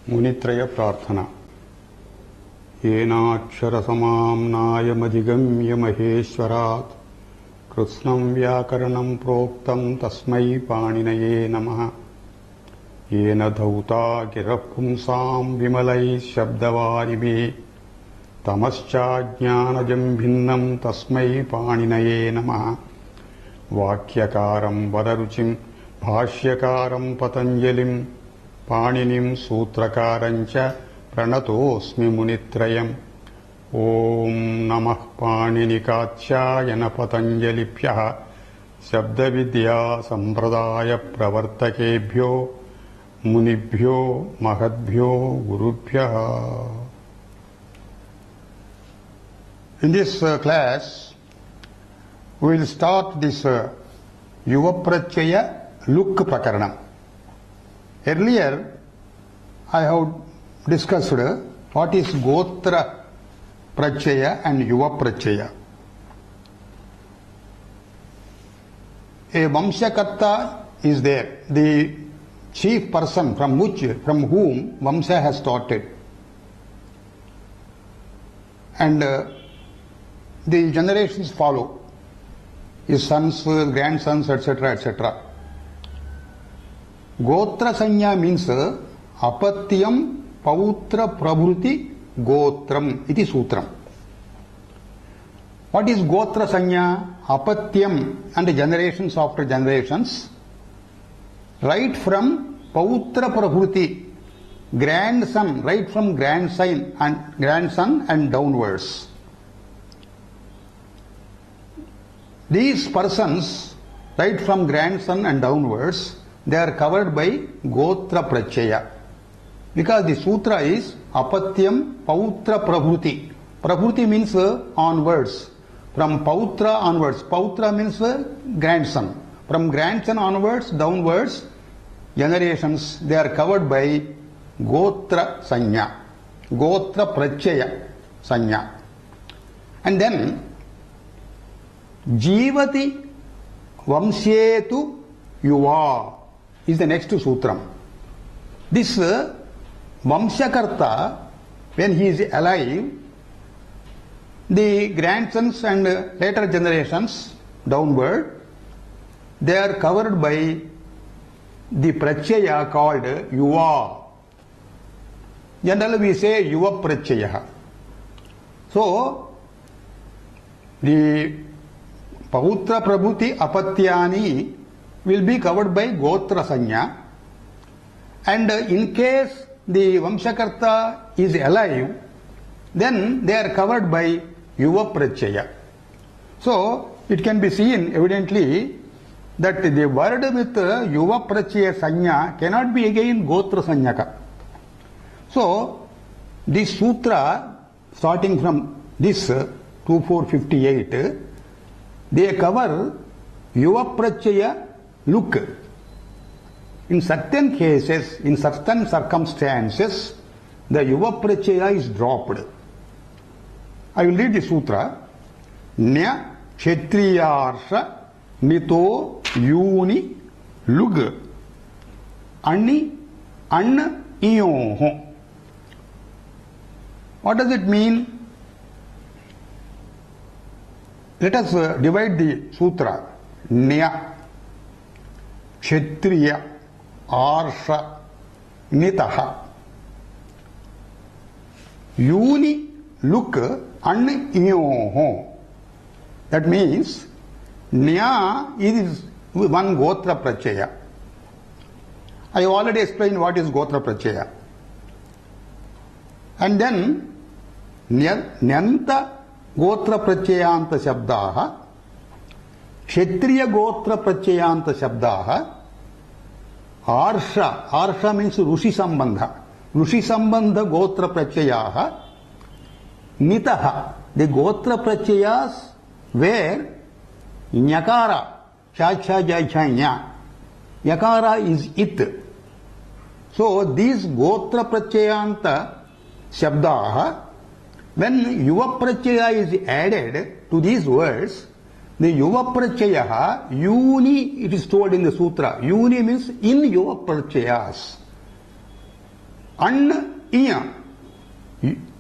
मुनित्रय प्रार्थना। येनाक्षरसमाम्नायमधिगम्य महेश्वरात् कृत्स्नं व्याकरणं प्रोक्तं तस्मै पाणिनये नमः। येन धौता गिरः पुंसां विमलैः शब्दवारिभिः तमश्चाज्ञानजं भिन्नं तस्मै पाणिनये नमः। वाक्यकारं वररुचिं भाष्यकारं पतञ्जलिं पाणिनिं सूत्रकारञ्च प्रणतोऽस्मि मुनित्रयम्। ॐ नमः पाणिनिकात्यायन पतञ्जलिभ्यः शब्दविद्या संप्रदाय प्रवर्तकेभ्यो मुनिभ्यो महद्भ्यो गुरुभ्यः। In this class we will start this Yuvaprachaya Luk Prakaranam. Earlier I have discussed what is Gotra Prachaya and Yuva Prachaya. A Vamshakarta is there, the chief person from whom Vamsha has started, and the generations follow, his sons, grandsons, etc., etc. Gotra Sanya means Apatyam Pautra Prabhuti Gotram iti Sutram. What is Gotra Sanya? Apatyam and generations after generations, right from Pautra Prabhuti, grandson, right from grandson and downwards. These persons, right from grandson and downwards, they are covered by Gotra Prachaya. Because the sutra is Apatyam Pautra Prabhuti. Prabhuti means onwards. From Pautra onwards. Pautra means grandson. From grandson onwards, downwards, generations, they are covered by Gotra Sanya. Gotra Prachaya Sanya. And then Jivati Vamsyetu Yuva is the next sutram. This Vamshakarta, when he is alive, the grandsons and later generations downward, they are covered by the Prachaya called Yuva. Generally we say Yuva Prachaya. So, the Pautra Prabhuti Apatyani will be covered by Gotra Sanya, and in case the Vamshakarta is alive, then they are covered by Yuva Prachaya. So, it can be seen evidently that the word with Yuva Prachaya Sanya cannot be again Gotra Sanyaka. So, this sutra starting from this 2458, they cover Yuva Prachaya Luk. In certain cases, in certain circumstances, the Yuva Prachaya is dropped. I will read the sutra. Nya Kshetriyarsha Nito Yuni Lug Ani An Iyoho. What does it mean? Let us divide the sutra. Nya Kshetriya Arsha Nitaha Yuni Luk An Iyoho. That means Nya is one Gotra Prachaya. I have already explained what is Gotra Prachaya. And then Nyanta Gotra Prachayanta Shabdaha, Kshetriya Gotra Prachayanta Shabdaha, Arsha means Rushi Sambandha. Rushi Sambandha Gotra Prachayaha, Nitaha, the Gotra Prachayas where Nyakara, Cha-cha, Jai-cha, Nya. Yakara is it. So these Gotra Prachayanta Shabdaha, when Yuva Prachaya is added to these words, the Yuva Prachaya, Yuni, it is told in the sutra. Yuni means in Yuva Prachayas. An, iya.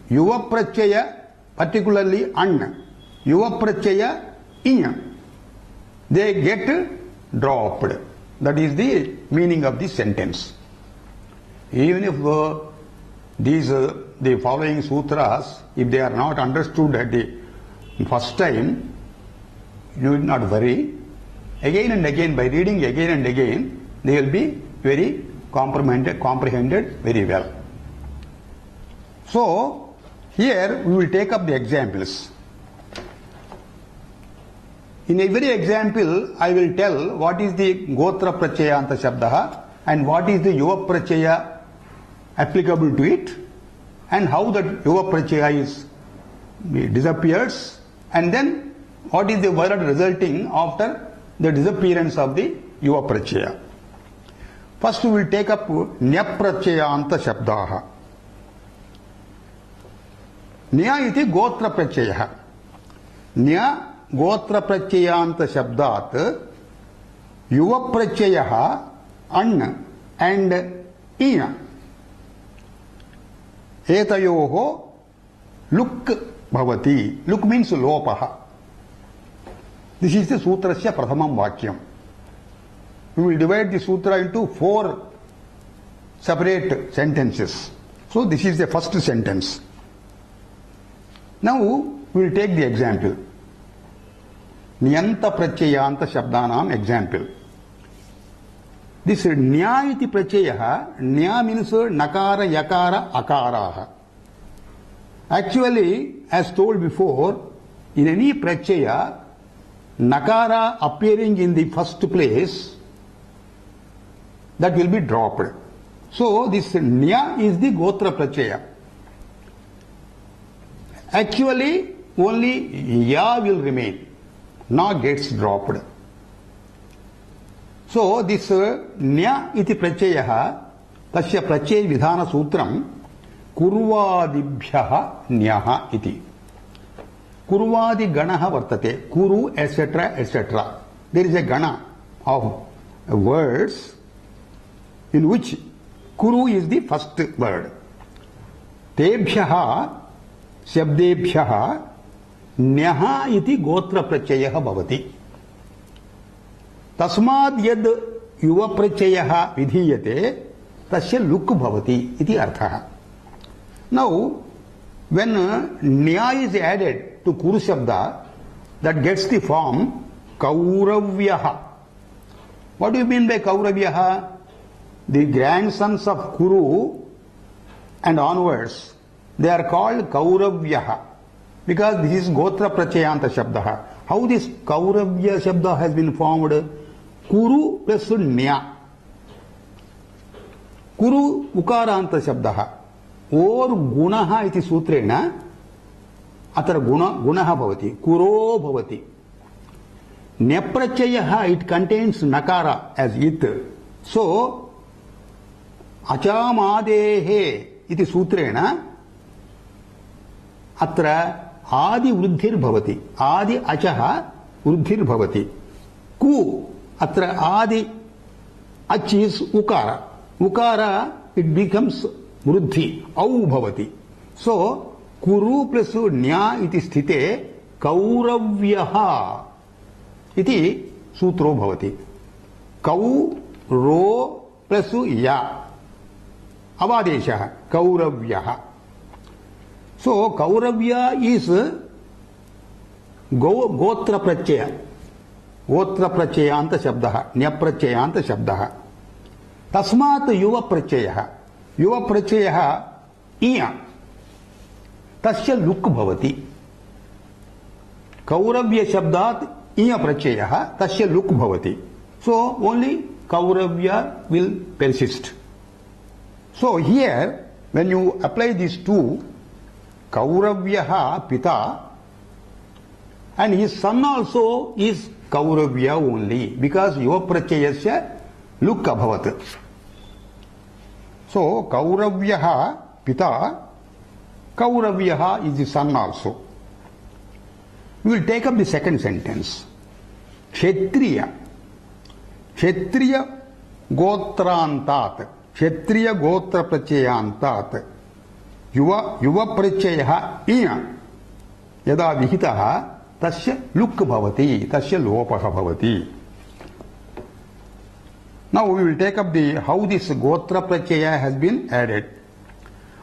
Yuva prachaya, particularly an. Yuva prachaya, iya. They get dropped. That is the meaning of this sentence. Even if the following sutras, if they are not understood at the first time, you will not worry. Again and again, by reading again and again, they will be very comprehended very well. So, here we will take up the examples. In every example, I will tell what is the Gotra Prachayanta Shabdaha and what is the Yuva Prachaya applicable to it, and how that Yuva Prachaya disappears, and then what is the word resulting after the disappearance of the Yuva Prachaya. First we will take up Nya Prachayanta Shabdaha. Nya iti Gotra Prachayaha. Nya Gotra Prachayanta Shabdat Yuva Prachayaha An and Iya. Etayoho Luk Bhavati. Luk means Lopaha. This is the Sutrasya Prathamam Vakyam. We will divide the sutra into 4 separate sentences. So this is the first sentence. Now we will take the example. Nyanta Prachayanta Shabdanam example. This Nya iti Prachayaha, Nya means Nakara, Yakara, Akaraha. Actually, as told before, in any Prachaya, Nakara appearing in the first place, that will be dropped. So this Nya is the Gotra Prachaya. Actually, only Ya will remain. Na gets dropped. So this Nya iti Prachayaha, tasya Prachaya Vidhana Sutram, Kurvadibhyaha Nyaha iti. Kurvadi Ganaha Vartate, Kuru, etc., etc. There is a Gana of words in which Kuru is the first word. Tebhyaha Shabdebhyaha Nyaha iti Gotra Prachayaha Bhavati. Tasmad yad Yuva Prachayaha Vidhiyate tasya Luk Bhavati iti arthaha. Now, when Nya is added to Kuru Shabda, that gets the form Kauravyaha. What do you mean by Kauravyaha? The grandsons of Kuru and onwards, they are called Kauravyaha, because this is Gotra Prachayanta Shabdaha. How this Kauravya Shabda has been formed? Kuru plus Nya. Kuru Ukaranta Shabdaha. Or Gunaha iti Sutrena Atara Gunaha Bhavati. Kuro Bhavati. Nyaprachayaha, it contains Nakara as it. So, Achamadehe iti Sutrena Atra Adi Vruddhir Bhavati. Adi Achaha Vruddhir Bhavati. Ku Atra Adi Ach is Ukara. Ukara, it becomes Vruddhi. Au Bhavati. So, Kuru plus Nya iti sthite Kauravyaha iti Sutro Bhavati. Kau, Ro plus Ya. Avadeshaha. Kauravyaha. So, Kauravya is Gotra Prachaya. Gotra Prachayanta Shabdaha. Nyaprachayanta Shabdaha. Tasmat Yuva Prachayaha. Yuva Prachayaha Iya. Tasya Luk Bhavati. Kauravya Shabdat Iya Prachayaha. Tasya Luk Bhavati. So, only Kauravya will persist. So, here, when you apply these two, Kauravyaha Pita, and his son also is Kauravya only, because Yuva Prachayasya Luk Abhavat. So, Kauravyaha Pita, Kauravyaha is the son also. We will take up the second sentence. Kshetriya. Kshetriya Gotrantat. क्षत्रिय गोत्र प्रत्ययान्तात् युव प्रत्ययः इय यदा विहितः तस्य लुक् भवति, तस्य लोपः भवति. Now we will take up the how this gotra pratyaya has been added.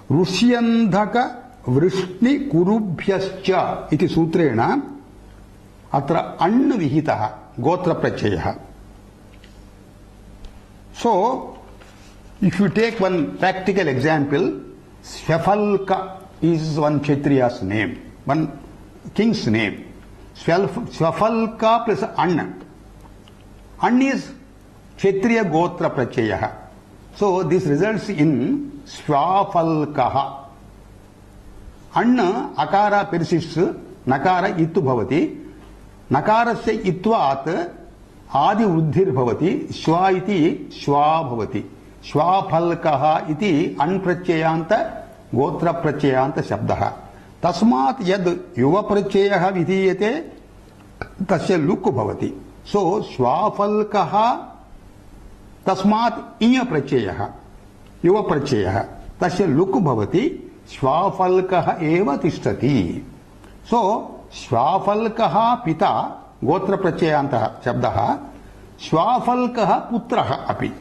Rushyandhaka vrishni kurubhyascha iti sutrena atra anna vihitah gotra pratyayah. So if you take one practical example, Swafalka is one Kshatriya's name, one king's name. Swafalka plus Anna. Anna is Kshatriya Gotra Pratyayah. So this results in Swafalkaha. Anna akara persists, nakara ittu bhavati. Nakarasya itvaat adi vruddhir bhavati. Shwa iti shwa bhavati. Swafalkaha iti anpratyayanta gotra pratyayanta shabdaha. Tasmat yad yuva pratyayah vidhiyate tasya luk bhavati. So swafalkaha tasmat iya pratyayah yuva pratyayah tasya luk bhavati swafalkaha eva tishtati. So swafalkaha pita gotra pratyayanta shabdaha swafalkaha putraha api.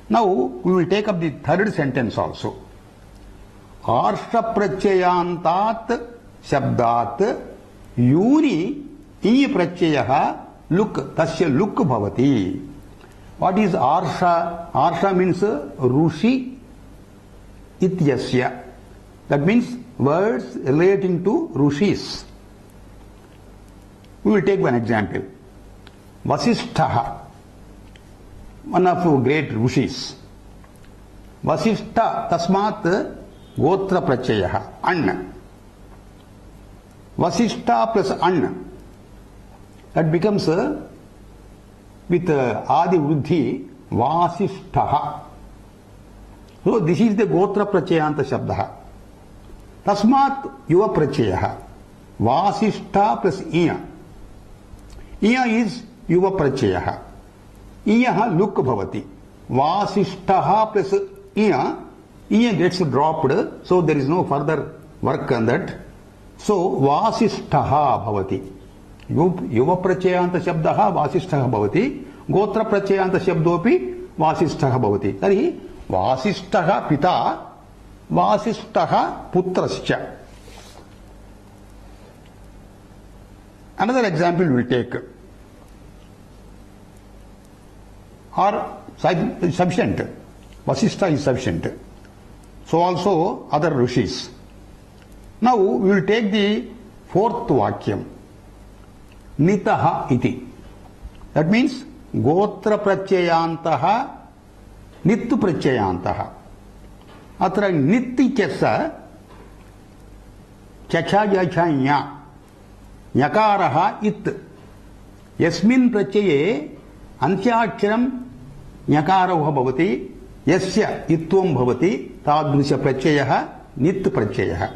Now we will take up the third sentence also. Arsha pracyayantat shabdat yuni iya pratyayah luk tasya luk bhavati. What is arsha? Arsha means rushi ityasya. That means words relating to rushis. We will take one example. Vasishtha, one of great rishis. Vasishtha tasmat gotra pratyayah anna. Vasishtha plus anna. That becomes with adi vruddhi vasishtha. So this is the gotra pratyayanta shabdaha. Tasmat yuva pratyayah. Vasishtha plus iya. Iya is yuva pratyayah. Iya luk bhavati. Vasishtha plus iya. Iya gets dropped, so there is no further work on that. So vasishtha bhavati. Yuva pratyayanta shabdaha vasishtha bhavati. Gotra pratyayanta shabdopi vasishtha bhavati. Tarihi vasishtha pita vasishtha putrascha. Another example we will take. Or sufficient. Vasishtha is sufficient. So also other rishis. Now we will take the fourth vakyam. Nitaha iti. That means gotra pracyayantaha nittu pracyayantaha. Atra nitti chasa chacha yachanya nyakaraha it. Yasmin pracyaye antyaksharam nyakaraha bhavati. Yasya itvam bhavati tadrisha pratyayah nit pratyayah.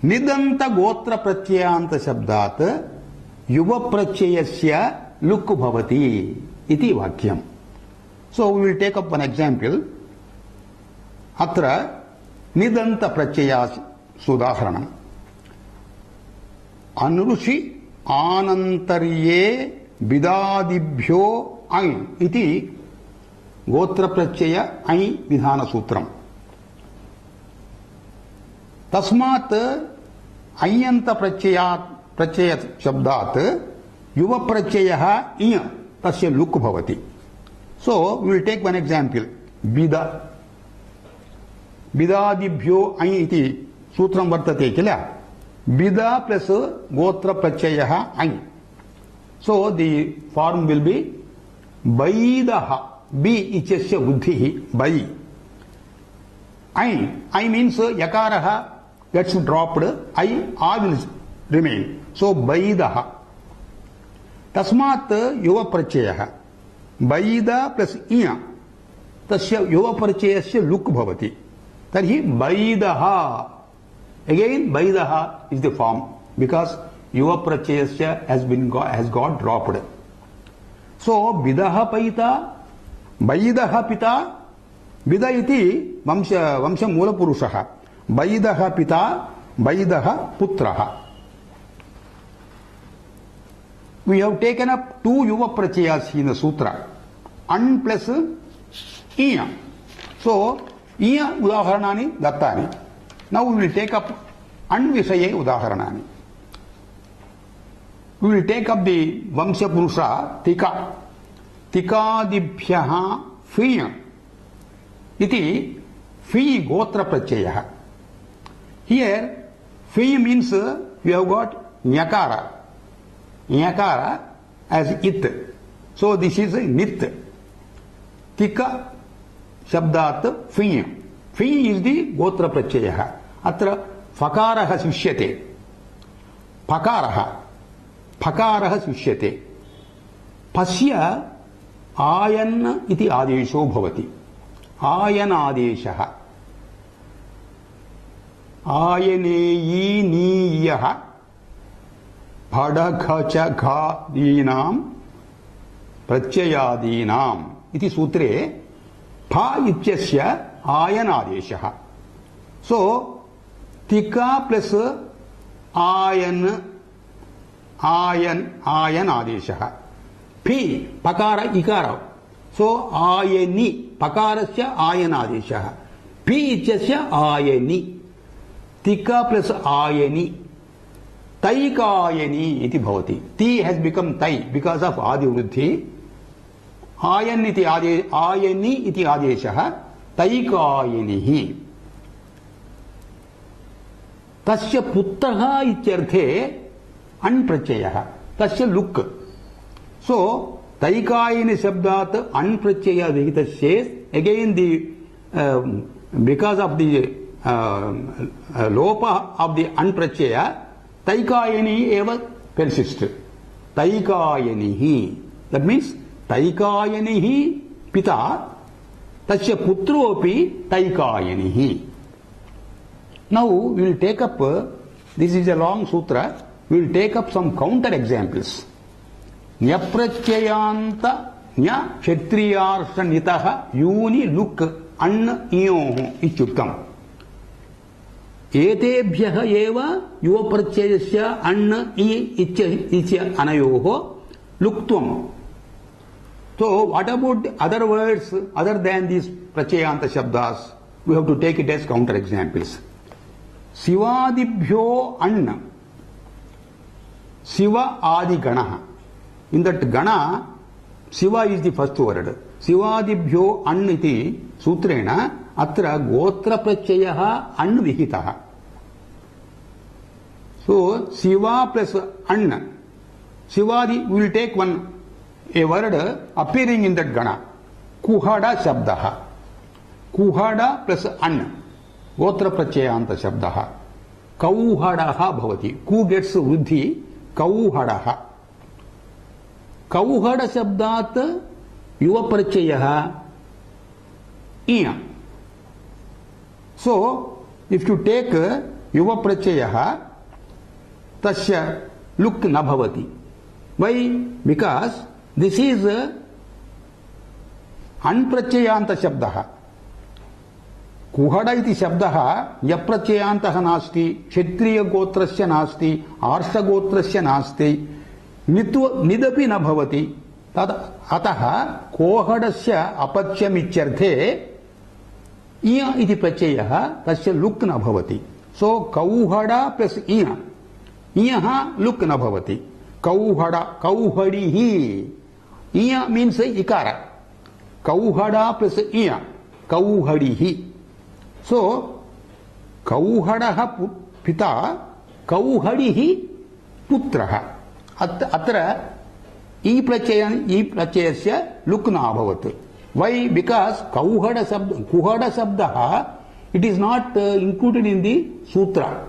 Nidanta gotra pratyayanta shabdat yuva pratyayasya luk bhavati iti vakyam. So we will take up one example. Atra nidanta pratyaya sudaharanam. Anurushi anantarye bidadibhyo ang iti gotra pratyaya ai vidhana sutram. Tasmat ayanta pratyaya shabdat yuva pratyayah iya tasya luk bhavati. So we will take one example. Bida. Bidadibhyo ai iti sutram vartate kila. Bida plus gotra pratyayah ai. So the form will be Baidaha. B ichasya buddhihi. Bai. I means yakaraha gets dropped. I will remain. So Baidaha. Tasmat yuva pratyayah. Baida plus iya. Tasya yuva pratyayasya luk bhavati. Tarhi Baidaha. Again Baidaha is the form because yuva pratyayasya has got dropped. So bidaha paita वैदः पिता with इति वंश मूलपुरुषः वैदः पिता वैदः पुत्रः we have taken up two yuva prachayas in the sutra an plus iya so iya udaharanani dattani now we will take up an visaye udaharanani we will take up the vamsha purusha tika tikadibhyah fiya iti fi gotra prachayah here fi means we have got nyakara nyakara as it so this is nit tika shabdat fi fi is the gotra prachayah atra fakarah shishyate fakarah shishyate pasya ayan iti adesho bhavati ayan adeshah आयनेयी नीयः भडघचघादीनां प्रत्ययादीनाम् इति सूत्रे फ इत्यस्य आयनादेशः सो तिका plus ion आयनादेशः फि पकार इकार सो आयनि पकारस्य आयनादेशः फि इत्यस्य आयनि tika plus ayani taikayani iti bhavati ti has become tai because of adi vruddhi ayan iti ayani iti adeshah taikayanihi tasya putrah ityarthe an prachayah tasya luk so taikayani shabdat an prachaya vihitasya again the because of the lopa of the anprachaya taikayani eva persist taikayanihi that means taikayanihi pita tasya putropi taikayanihi now we will take up this is a long sutra we will take up some counter examples nyaprachayanta nya kshatriyarsanitah yuni luk an iyoh ichuktam एतेभ्यः एव युवप्रत्ययस्य अण् इ इत्य अनयोः लुक्त्वम् so what about other words other than these prachayanta shabdas we have to take it as counter examples sivadibhyo anna siva adi ganah in that gana siva is the first word sivadibhyo an iti sutrena atra gotra prachayah an vihitah so siva plus an sivadi we will take one a word appearing in that gana kuhada shabdah kuhada plus an gotra prachayanta shabdah kauhadaah bhavati ku gets vruddhi kauhadaah kauhada shabdat yuva prachayah iya so if you take yuva prachayah tasya luk na bhavati why because this is anprachayanta shabdah kuhada iti shabdah yaprachayantah nasti kshatriya gotrasya nasti arsha gotrasya nasti nidapi na bhavati tad atah kohadasya apachyamityarthe iya iti prachayah tasya luk na bhavati so kauhada plus iya iya luk na bhavati kauhada kauhadihi iya means ikara kauhada plus iya kauhadihi so kauhadaah pita kauhadihi putrah atra ई प्रत्ययस्य look न अभवत् why because kuhada shabdah it is not included in the sutra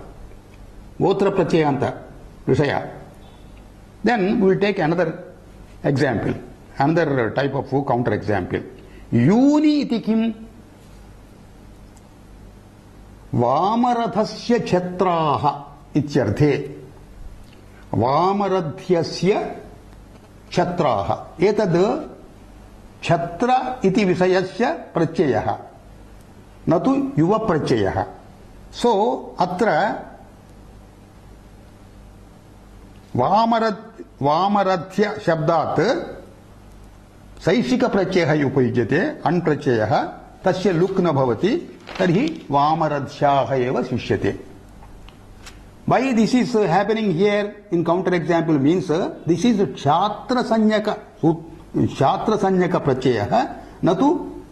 gotra prachayanta vishaya then we will take another example another type of counter example yuni iti kim वामरथस्य छत्राः इत्यर्थे वामरथ्यस्य छत्राः एतद् छत्र इति विषयस्य प्रत्ययः न तु युव प्रत्ययः। सो अत्र वामरथ्य शब्दात् सैशिक प्रत्ययः उपयुज्यते अण् प्रत्ययः तस्य लुक् न भवति तर्हि वामरथ्याः एव शिष्यते। Why this is happening here in counter example means this is Kshatra Sanyaka Pratyayah na tu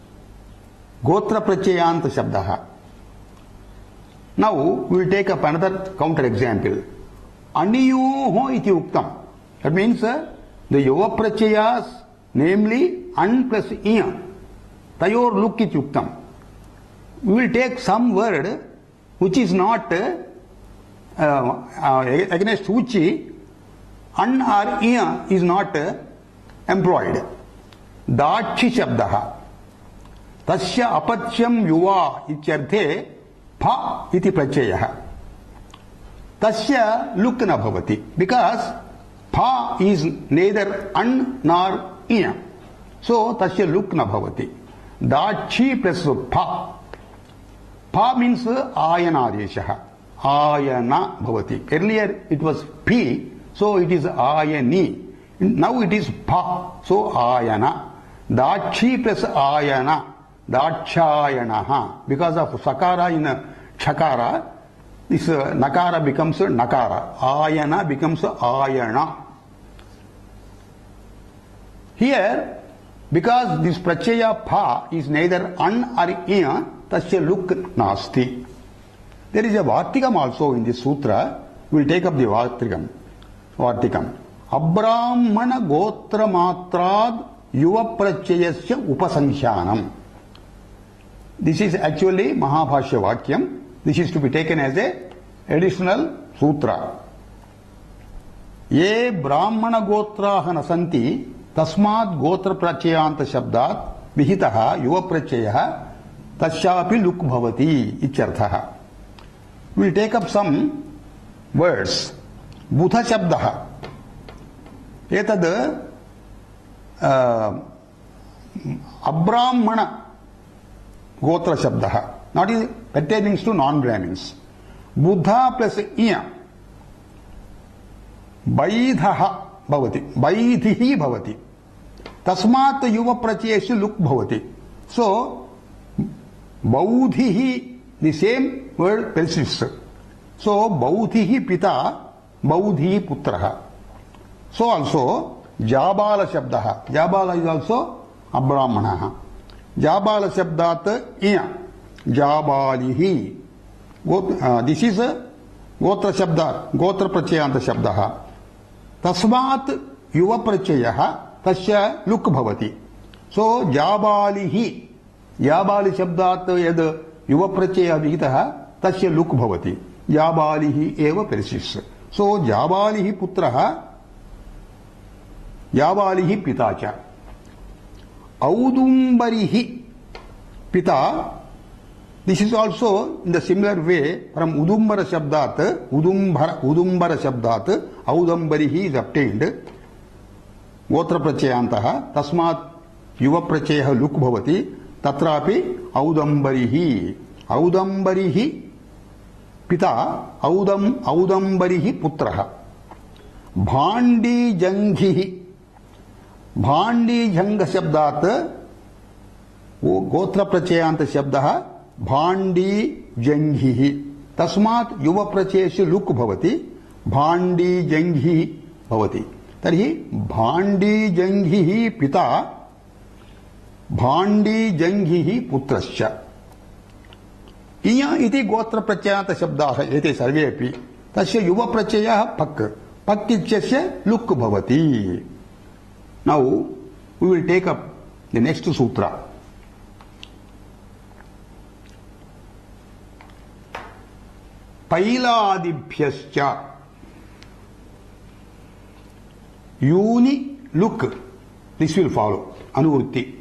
Gotra Pratyayant Shabdaha. Now we will take up another counter example. Aniyoho iti uktam. That means the Yuva Pratyayas, namely An plus Iya, Tayor luk iti uktam. We will take some word which is not against which An or Iya is not employed. Dachi Shabdaha. Tasya apachyam yuva ityarthe pha iti pratyayah. Tasya luk na bhavati. Because pha is neither An nor Iya. So tasya luk na bhavati. Dachi plus pha. Pha means ayanadeshaha. Ayana bhavati. Earlier it was P, so it is ayani. Now it is Pa, so ayana. Dachi plus ayana. Dachayanaha. Because of sakara in chakara, this nakara becomes nakara. Ayana becomes ayana. Here, because this pratyaya Pa is neither An or Iya, tasya luk nasti. There is a Vartikam also in this sutra. We will take up the Vartikam. Abrahmana gotra matrad yuva pratyayasya upasankhyanam. This is actually Mahabhashya Vakyam. This is to be taken as a additional sutra. Ye brahmana gotraha nasanti tasmad gotra pratyayanta shabdat vihitaha yuva pratyayah tasyapi luk bhavati ityarthaha. We will take up some words. Budha Shabdaha. Etad Abrahmana Gotra Shabdaha. Not pertaining to non-Brahmins. Buddha plus Iya. Vaidhaha bhavati. Vaidhihi bhavati. Tasmat yuva pratyayasya luk bhavati. So, Baudhihi, the same word persists. So, Baudhihi pita, Baudhi putraha. So also, Jabala Shabdaha. Jabala is also Abrahmanaha. Jabala Shabdat Iya. Jabalihi. This is a Gotra Shabda, Gotra Pratyayanta Shabdaha. Tasmat Yuva Pratyayah Tasya Luk Bhavati. So, Jabalihi. Jabali Shabdat Yad Yuva Pratyaya Vihitaha Tasya Luk Bhavati. Jabalihi eva persists. So, Jabalihi putraha, Jabalihi pitacha. Audumbarihi pita. This is also in the similar way from Udumbara Shabdat, Udumbara Shabdat, Audambarihi is obtained. Gotra Pracyayantaha, Tasmat Yuva Pratyayah Luk Bhavati, Tatrapi Audambarihi. Audambarihi Pita Audambarihi putraha. Bhandi Janghihi. Bhandi Janga Shabdat Gotra Pratyayanta Shabdaha Bhandi Janghihi. Tasmat Yuva Pratyayasya Luk Bhavati. Bhandi Janghihi Bhavati. Tarhi Bhandi Janghihi Pita Bhandi Janghihi Putrasya. Iya iti gotra pratyayanta shabdaha ete sarvepi tasya yuva pratyayah pak. Pak ityasya luk bhavati. Now we will take up the next sutra. Pailadibhyascha. Yuni luk. This will follow. Anuvrutti.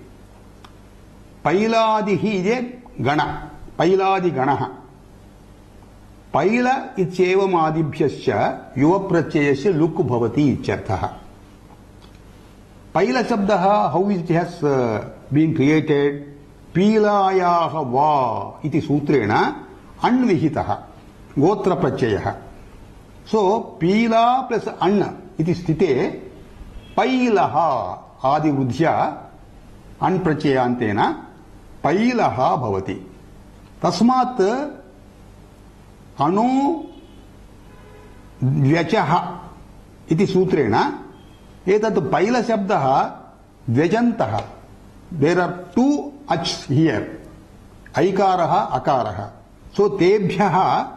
Pailadihi is gana. Pailadi ganaha. Paila itchevam adibhyasya yuva pratyayasya luk bhavati ityarthaha. Paila Shabdaha, how it has been created? Pilayaha va iti sutrena anvihitaha gotra prachayaha. So Pila plus Anna iti sthite Pailaha adi vruddhya anprachayantena Pailaha bhavati. Tasmat Anu Vyachaha iti sutrena etat Paila Shabdaha Vyajantaha. There are two achs here, aikaraha, akaraha. So tebhyaha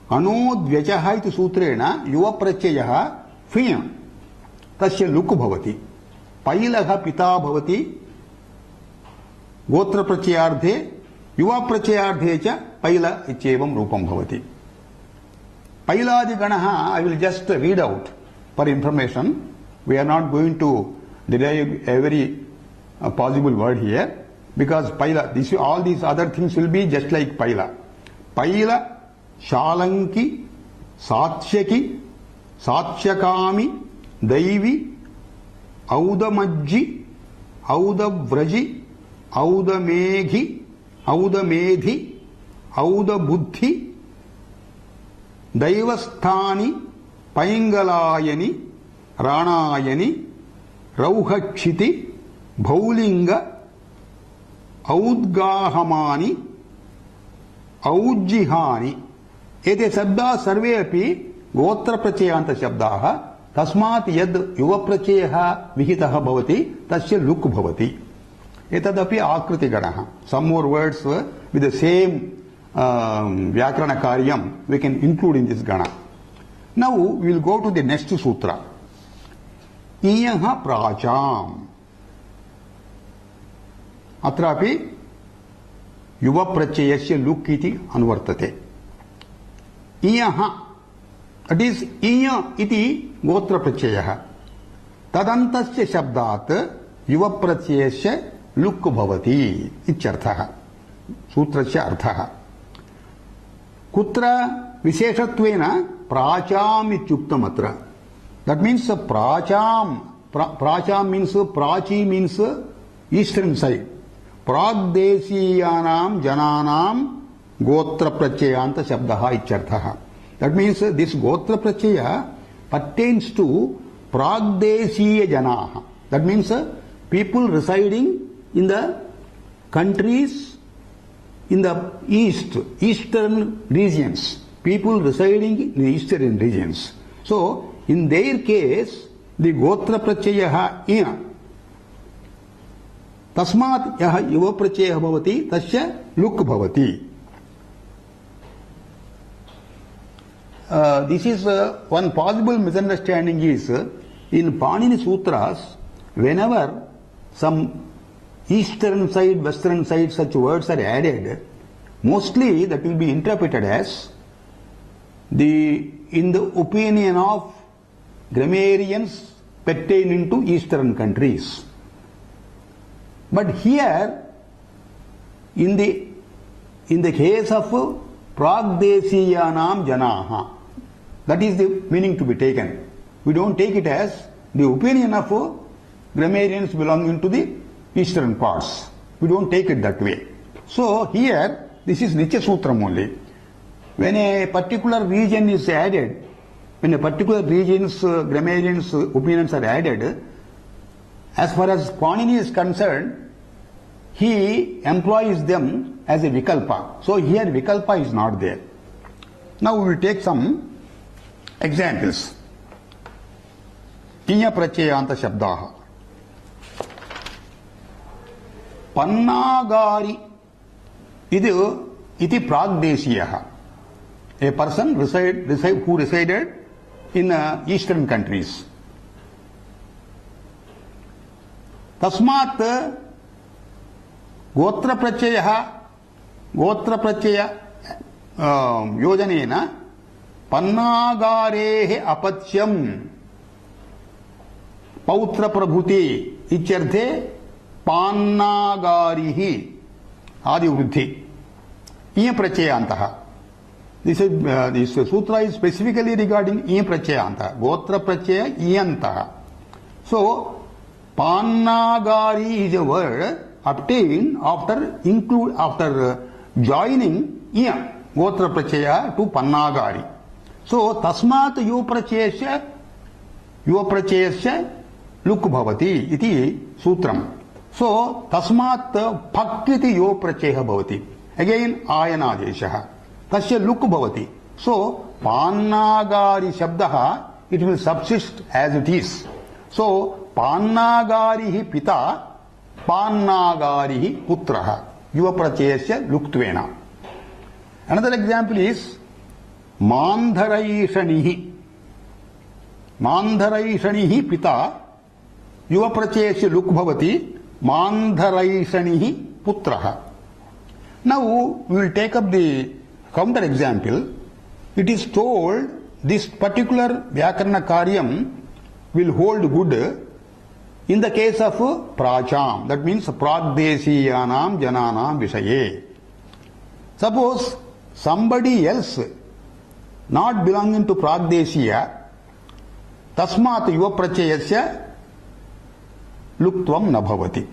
anodvyachaha iti sutrena yuva prachayaha fiya tasya luk bhavati. Pailaha pita bhavati gotra prachayardhe yuva prachayardhe cha paila ichevam rupam bhavati. Pailadi ganaha I will just read out for information. We are not going to derive every possible word here. Because Paila, all these other things will be just like Paila. Paila, Shalanki, Satsyaki, Satsyakami, Daivi, Audamajji, Audavraji, Audameghi, Audamedhi, Audabuddhi, Daivasthani, Paingalayani, Ranayani, Rauhachiti, Bhaulinga, औद्गाहमानि औज्जिहानि एते शब्दाः सर्वे अपि गोत्र प्रत्ययान्त शब्दाः तस्मात् यद् युव प्रत्ययः विहितः भवति तस्य लुक् भवति एतदपि आकृतिगणः some more words with the same व्याकरण कार्यं we can include in this gana. Now we will go to the next sutra. ईयः प्राचाम् अत्रापि युव प्रत्ययस्य लुक् इति अनुवर्तते. इयः दट् इस् इय इति गोत्र प्रत्ययः तदन्तस्य शब्दात् युव प्रत्ययस्य लुक् भवति इत्यर्थः सूत्रस्य अर्थः. कुत्र विशेषत्वेन प्राचाम् इत्युक्तम् अत्र. दट् मीन्स् प्राचाम् मीन्स् प्राची मीन्स् ईस्टर्न साइड. प्राग्देशीयानां जनानां गोत्र प्रत्ययान्त शब्दः इत्यर्थः. That means this gotra prachaya pertains to pragdeshiya janaah. That means people residing in the countries in the eastern regions. People residing in the eastern regions. So in their case the gotra prachaya iya तस्मात् यः युव प्रत्ययः भवति तस्य लुक् भवति. This is one possible misunderstanding is in Panini Sutras whenever some eastern side, western side such words are added, mostly that will be interpreted as in the opinion of grammarians pertaining to eastern countries. But here, in the case of Pragdeshiyanam Janaha, that is the meaning to be taken. We don't take it as the opinion of grammarians belonging to the eastern parts. We don't take it that way. So here, this is Nitya Sutram only. When a particular region is added, when a particular region's grammarians' opinions are added, as far as Panini is concerned, he employs them as a vikalpa. So here vikalpa is not there. Now we will take some examples. Tinya prachayanta shabdaha. Pannagari iti pragdeshiyaha. A person who resided in eastern countries. Tasmat गोत्र प्रत्यय योजनेन पन्नागारेः अपत्यम् पौत्र प्रभृति इत्यर्थे पान्नागारिः आदि वृद्धि इय प्रत्ययान्तः. This sutra is specifically regarding इय प्रत्ययान्तः. गोत्र प्रत्यय इयन्तः. So Pannagari is a word obtained after joining iya gotra prachaya to Pannagari. So tasmat yuprachayasya luk bhavati iti sutram. So tasmat bhakriti yuprachayah bhavati. Again ayanadeshah. Tasya luk bhavati. So Pannagari shabdaha, it will subsist as it is. So Pannagarihi pita, Pannagarihi putraha. Yuvaprachayasya luktvena. Another example is Mandharaishanihi. Mandharaishanihi pita, Yuvaprachayasya luk bhavati, Mandharaishanihi putraha. Now we will take up the counter example. It is told this particular Vyakarana Karyam will hold good in the case of Pracham, that means Pragdesiyanam Jananam Vishaye. Suppose somebody else not belonging to Pragdesiya, Tasmat Yuvaprachayasya Luktvam Nabhavati.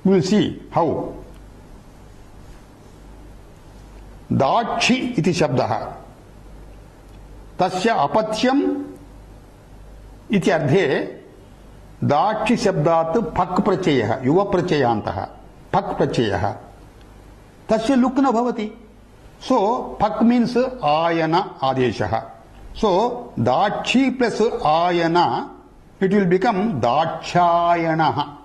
We will see how. Dakshi iti shabdaha. Tasya apatyam iti ardhe Dakshi shabdat phak prachayah, yuva prachayantaha, phak prachayah. Tasya luk na bhavati. So, phak means ayana adeshaha. So, Dakshi plus ayana, it will become Dakshayanaha.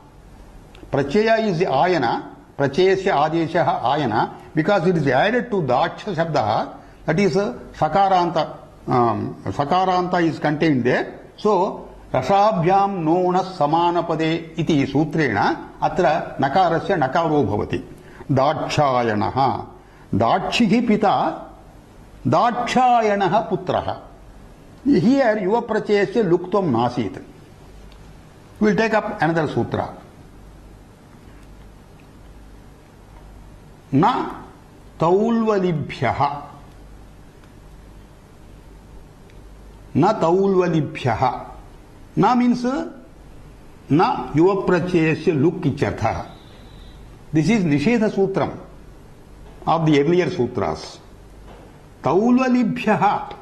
Prachaya is the ayana, prachayasya adeshaha ayana, because it is added to Daksha shabdaha, that is Sakaranta. Sakaranta is contained there. So, Rasabhyam nona samanapade iti sutrena atra nakarasya nakaro bhavati. Dakshayanaha. Dakshihi pita, Dakshayanaha putraha. Here, yuvaprachayasya luktvam nasit. We will take up another sutra. Na taulvalibhyaha. Na taulvalibhyaha. Na means na yuvaprachayasya luk ichartha. This is Nishedha Sutram of the earlier sutras. Taulvalibhyaha.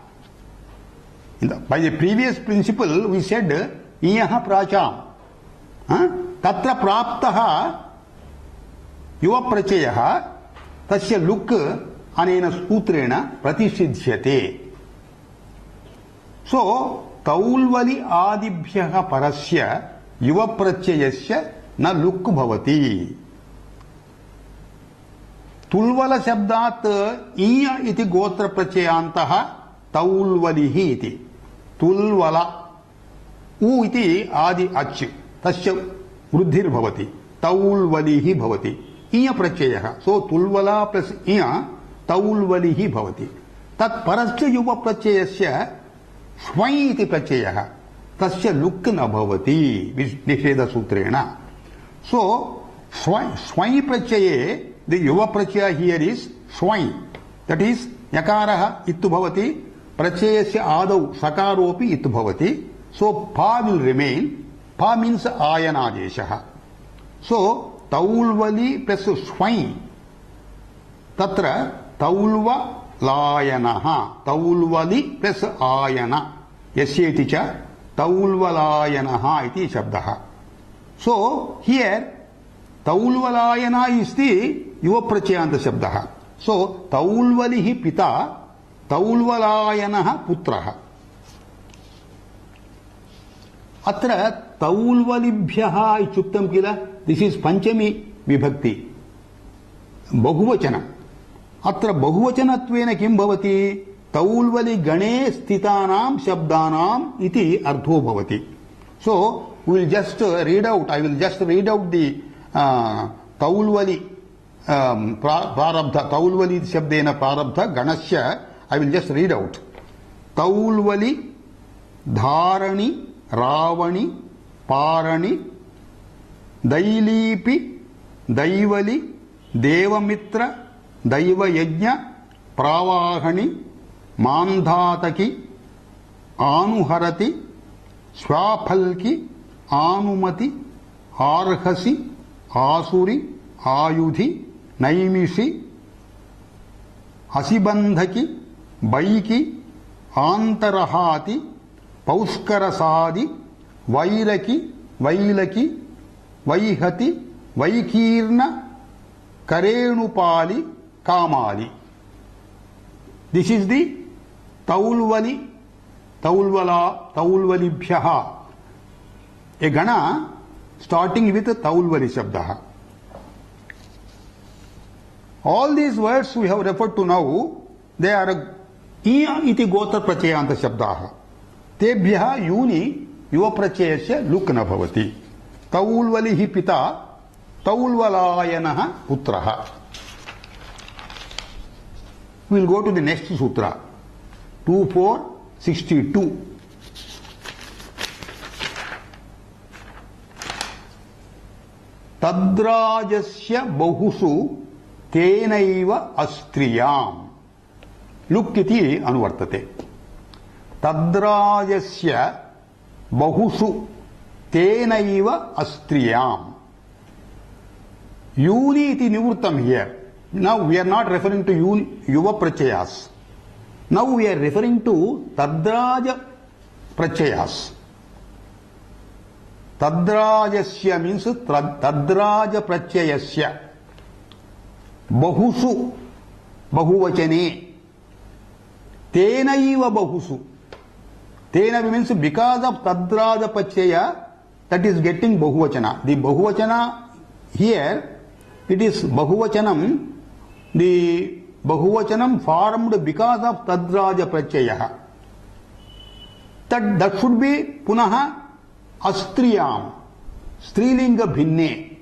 By the previous principle we said iyaha pracham. Tatra praptaha yuvaprachayaha tasya luk anena sutrena pratishiddhyate. So, taulvali adibhyaha parasya yuvaprachayasya na luk bhavati. Tulvala shabdat iya iti gotra prachayantaha taulvalihi iti. Tulvala u iti adi ach tasya vruddhir bhavati. Taulvalihi bhavati. Iya prachayaha. So, tulvala plus iya taulvalihi bhavati. Tat parasya yuvaprachayasya Swai iti prachayaha. Tasya luk na bhavati. Nishedha sutrena. So, swai prachaye, the yuva prachaya here is swai. That is, yakaraha ittu bhavati, prachayasya adau sakaropi ittu bhavati. So, pa will remain. Pa means ayanadeshaha. So, taulvali plus swai. Tatra taulva layanaha. Taulvali plus ayana. Yasyeti cha taulvalayanaha iti shabdaha. So, here, taulvalayana is the yuvaprachayanta shabdaha. So, taulvalihi pita, taulvalayanaha putraha. Atra taulvalibhyaha ichuktam kila. This is Panchami vibhakti. Bahuvachana. Atra bahuvachanattvena kim bhavati? Taulvali gane sthitanam shabdanam iti ardho bhavati. So, we will just read out, I will just read out the taulvali prarabdha, taulvali shabdena prarabdha ganasya, I will just read out. Taulvali dharani ravani parani dailipi daivali devamitra daiva yajna pravahani mandhataki anuharati swaphalki आनुमति आर्हसि आसुरि आयुधि नैमिषि असिबंधकी बैकी आंतरहाति पौष्करसादि वैरकी वैलकी वैहति वैकीर्ण करेणुपाली कामाली. This is the Taulvali, Taulvala, Taulvalibhyaha. A gana starting with Taulvali Shabdaha. All these words we have referred to now, they are Iya iti gotra prachayanta Shabdaha. Tebhyaha yuni yuva prachayasya lukna bhavati. Taulvalihi pita, Taulvalayanaha putraha. We will go to the next sutra, 2462. Tadrajasya bahusu tenaiva astriyam. Look iti anuvartate. Tadrajasya bahusu tenaiva astriyam. Yuni iti nivurtam here. Now we are not referring to yuva prachayas. Now we are referring to tadraja prachayas. Tadrajasya means tadraja prachayasya. Bahusu, bahuvachane. Tenaiva bahusu. Tena means because of tadraja prachaya, that is getting bahuvachana. The bahuvachana here, it is bahuvachanam. The bahuvachanam formed because of tadraja prachaya. That should be punaha astriyam, strilinga bhinne.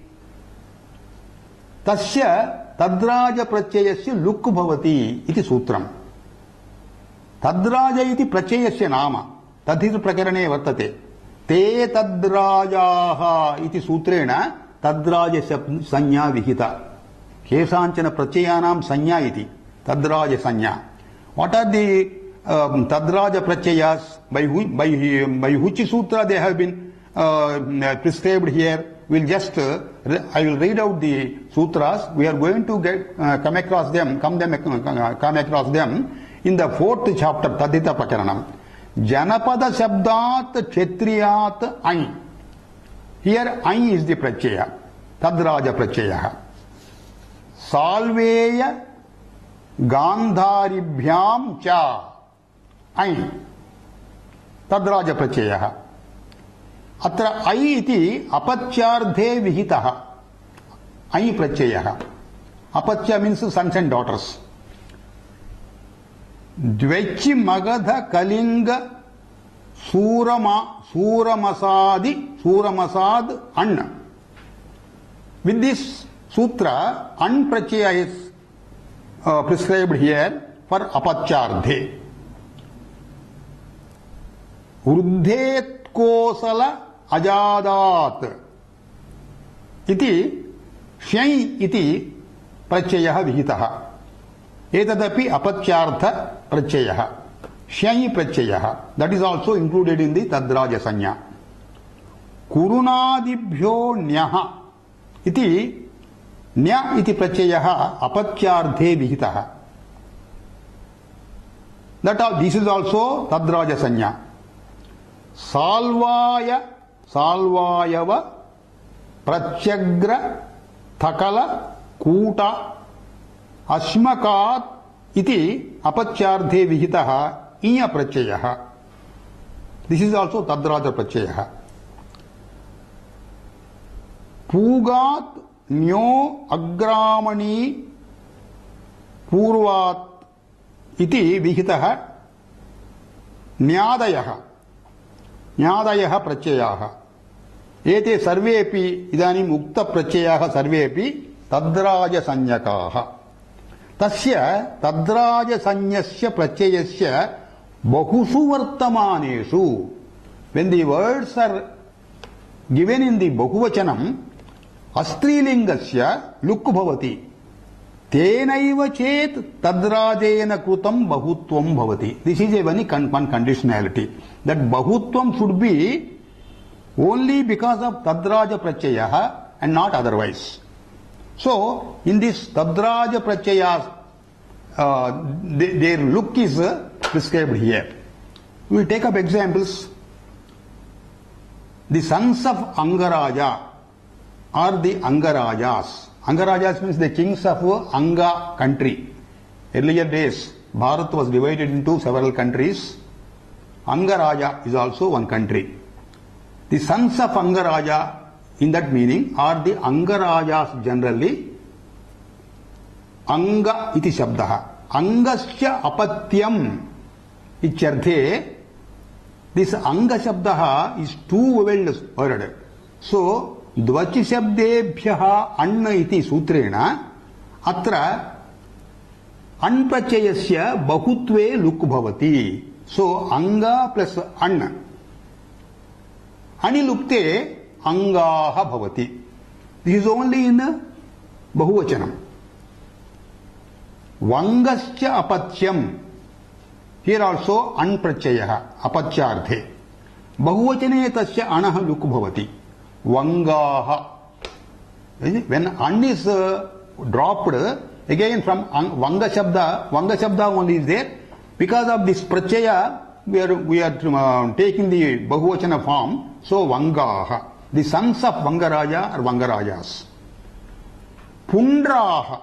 Tasya tadraja prachayasya luk bhavati iti sutram. Tadraja iti prachayasya nama. Tadhitu prakarane vartate. Te tadrajaha iti sutrena tadraja sanya vihita. Kesanchana prachayanam sanya iti. Tadraja sanya. What are the tadraja prachayas? By which sutra they have been prescribed here? We'll just, I will read out the sutras. We are going to come across them in the 4th chapter, Tadhita Prakaranam. Janapada Shabdat Kshetriyat Ai. Here Ai is the prachaya. Tadraja prachaya. Salveya Gandharibhyam cha Ai. Tadraja prachaya. Atra Ai iti apachyardhe vihitaha. Ai prachaya. Apachya means sons and daughters. Dvechi Magadha Kalinga Suramasad Anna. With this sutra, An prachaya is prescribed here for apachyardhe. Urdhet Kosala Ajadat iti Shyai iti prachaya vihitaha. Etadapi apachyartha prachaya. Shyai prachaya. That is also included in the tadraja sanya. Kurunadibhyo nyaha iti nya iti prachaya apachyarthe vihitaha. This is also tadraja sanya. Salvayava Pratyagra Thakala Kuta Ashmakat iti apachyardhe vihitaha iya prachaya. This is also tadraja prachaya. Pugat nyo agramani purvat iti vihitaha nyadayaha. Nyadayaha prachayaha. Ete sarvepi idanim ukta prachayaha sarvepi tadraja sanyakaha. Tasya tadraja sanyasya prachayasya bahusu vartamaneshu. When the words are given in the bahuvachanam, astrilingasya luk bhavati. Tenaiva chet tadrajena krutam bahutvam bhavati. This is a one conditionality. That bahutvam should be only because of tadraja pratyaya and not otherwise. So, in this tadraja pratyaya, their look is prescribed here. We will take up examples. The sons of Angaraja are the Angarajas. Angarajas means the kings of Anga country. Earlier days, Bharat was divided into several countries. Angaraja is also one country. The sons of Angaraja in that meaning are the Angarajas generally. Anga iti shabdaha. Angasya apatyam ichyarthe. This Anga shabdaha is two-voweled word. So, dvachi shabdebhyaha anna iti sutrena atra anprachayasya bahutve luk bhavati. So, Anga plus anna. Anilukte Angaha bhavati. This is only in Bahuvachanam. Vangascha apatyam. Here also anprachayaha apachyarthe. Bahuvachane tasya anaha luk bhavati. Vangaha. When an is dropped, again from Vanga Shabda only is there. Because of this prachaya, we are taking the Bahuvachana form. So Vangaha. The sons of Vangaraja are Vangarajas. Pundraha.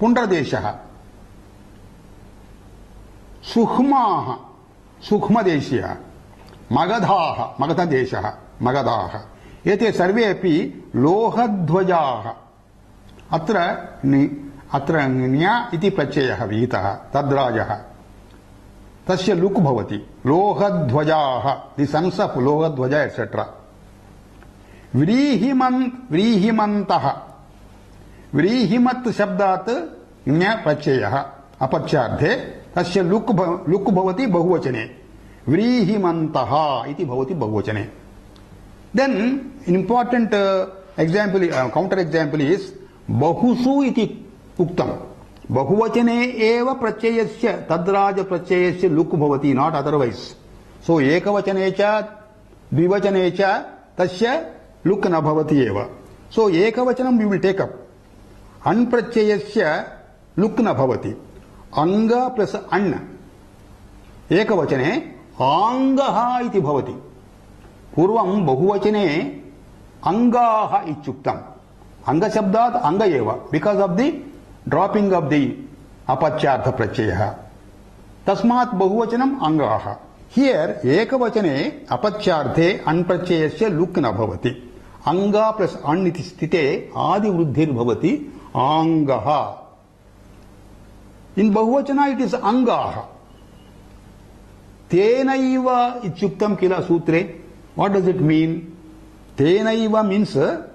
Pundradeshaha. Sukhmaha. Sukhmadeshya. Magadhaha. Magadhadeshaha. Magadaha. Ete sarve api lohadhvajaha. Atra nya iti prachayaha vihitaha. Tadrajaha. Tasya luk bhavati. Lohadhvajaha. The sons of Lohadhvaja, etc. Vrihimantaha. Vrihimat shabdat nya prachayaha. Apachyarthe. Tasya luk bhavati bahuvachane. Vrihimantaha iti bhavati bahuvachane. Then, an important example, counter example is Bahusu iti uktam. Bahuvachane eva prachayasya tadraja prachayasya luk bhavati, not otherwise. So, ekavachanecha, dvivachane tasya luk na bhavati eva. So, ekavachanam we will take up. Anprachayasya luk na bhavati. Anga plus anna. Ekavachane angaha iti bhavati. Purvam bahuvachane angaha ichuktam. Anga shabdat anga eva. Because of the dropping of the apachyartha prachayaha. Tasmat bahuvachanam angaha. Here ekavachane apachyarthe anprachayasya luk na bhavati. Anga plus an iti sthite adi vruddhir bhavati angaha. In bahuvachana it is angaha. Tenaiva ichuktam kila sutre. What does it mean? Tenaiva means the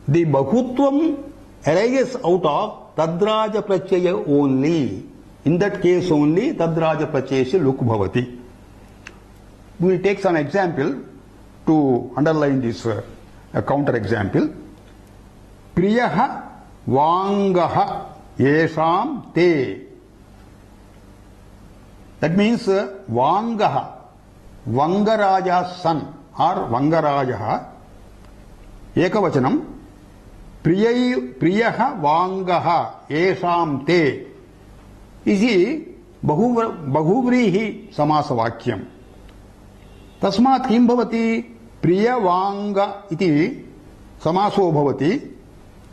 bahutvam arises out of tadraja prachaya only. In that case only tadraja prachayasya luk bhavati. We will take some example to underline this counter example. Priyaha vangaha yesham te. That means vangaha, Vangaraja's son or Vangarajaha, ekavachanam, priyaha vangaha yesham te. Is he bahuvrihi samasa vakyam. Tasmat kim bhavati priyavanga iti samaso bhavati.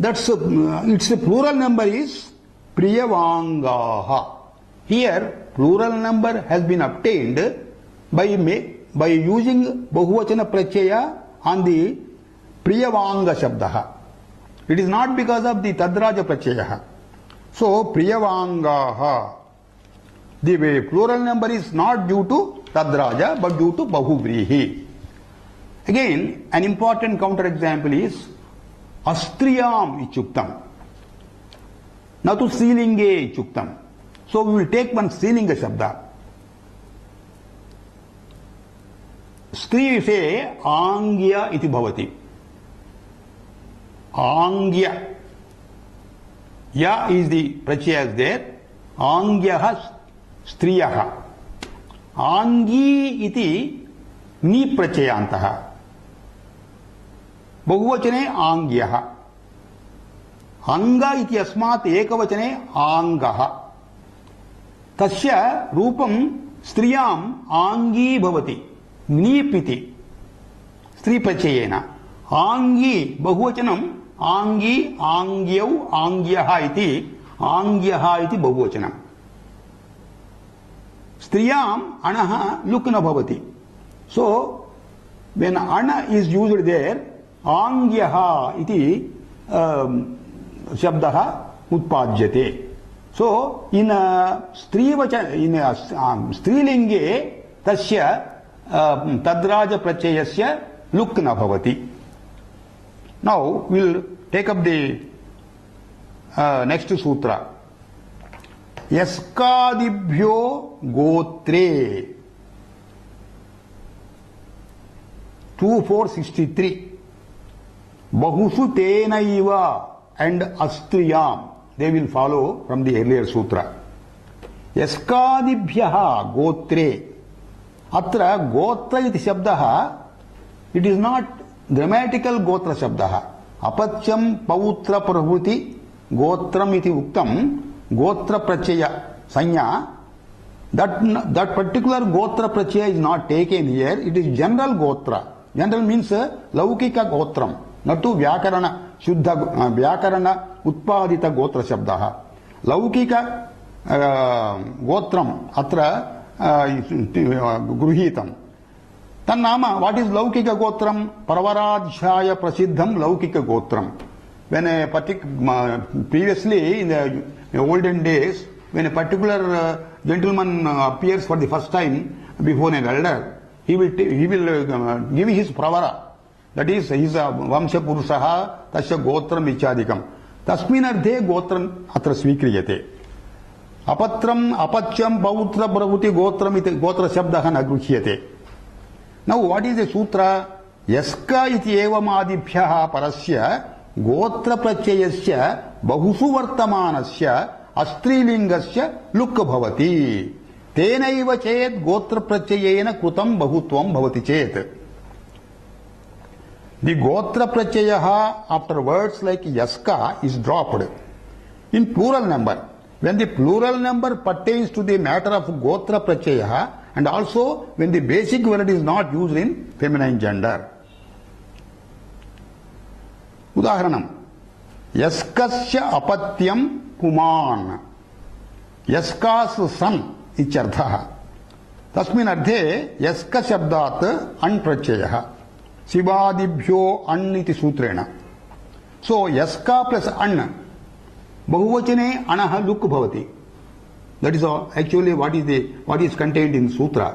That's its plural number is priyavangaha. Here plural number has been obtained by using bahuvachana prachaya on the priyavanga shabdaha. It is not because of the tadraja prachayaha. So priyavangaha. The plural number is not due to tadraja but due to bahuvrihi. Again, an important counter example is astriyam ichuktam. Natu srilinge ichuktam. So we will take one srilinga shabda. Stri se angya iti bhavati. Angya. Ya is the prachaya is there. Angyaha striyaha. Angi iti नी प्रत्ययान्तः बहुवचने आङ्ग्यः अङ्ग इति अस्मात् एकवचने आङ्गः तस्य रूपं स्त्रियाम् आङ्गी भवति नीप् इति स्त्रीप्रत्ययेन आङ्गी बहुवचनम् आङ्गी आङ्ग्यौ आङ्ग्यः इति बहुवचनम् स्त्रियाम् अणः लुक् न भवति सो वेन् अण इस् यूज्ड् देर् आङ्ग्यः इति शब्दः उत्पाद्यते सो इन स्त्रीलिङ्गे तस्य तद्राजप्रत्ययस्य लुक् न भवति now will take up the next सूत्र यस्कादिभ्यो गोत्रे 2463 बहुषु तेनैव and astriyam they will follow from the earlier sutra yaskadibhyah gotre atra gotra iti shabdah it is not grammatical gotra shabdah apachyam pautra prabhuti gotram iti uktam gotra pratyaya sanya that particular gotra pratyaya is not taken here it is general gotra general means laukika gotram not to vyakarana शुद्ध व्याकरण उत्पादित गोत्र शब्दः लौकिक गोत्रम् अत्र गृहीतम् तन्नाम what is लौकिक गोत्रम् परवराध्याय प्रसिद्धं लौकिक गोत्रम् when a previously in the olden days when a particular gentleman appears for the first time before an elder he will give his pravara that is his vamsha purushaha tasya gotram ichadikam tasmin ardhe gotram atra svikriyate apatram apachyam pautra pravruti gotram iti gotra shabdah na gruhyate now what is the sutra yaska iti evam adibhyah parasya gotra pratyayasya bahusu vartamanasya astrilingasya luk bhavati tenaiva chet gotra pratyayena krutam bahutvam bhavati chet. The gotra pratyaya after words like yaska is dropped in plural number when the plural number pertains to the matter of gotra pratyaya and also when the basic word is not used in feminine gender. Udaharanam yaskasya apatyam puman yaskas son ityarthah tasmin ardhe yaska shabdat an pratyaya शिवादिभ्यो अण् इति सूत्रेण सो यस्का plus अण् बहुवचने अणः लुक् भवति that is actually what is contained in सूत्र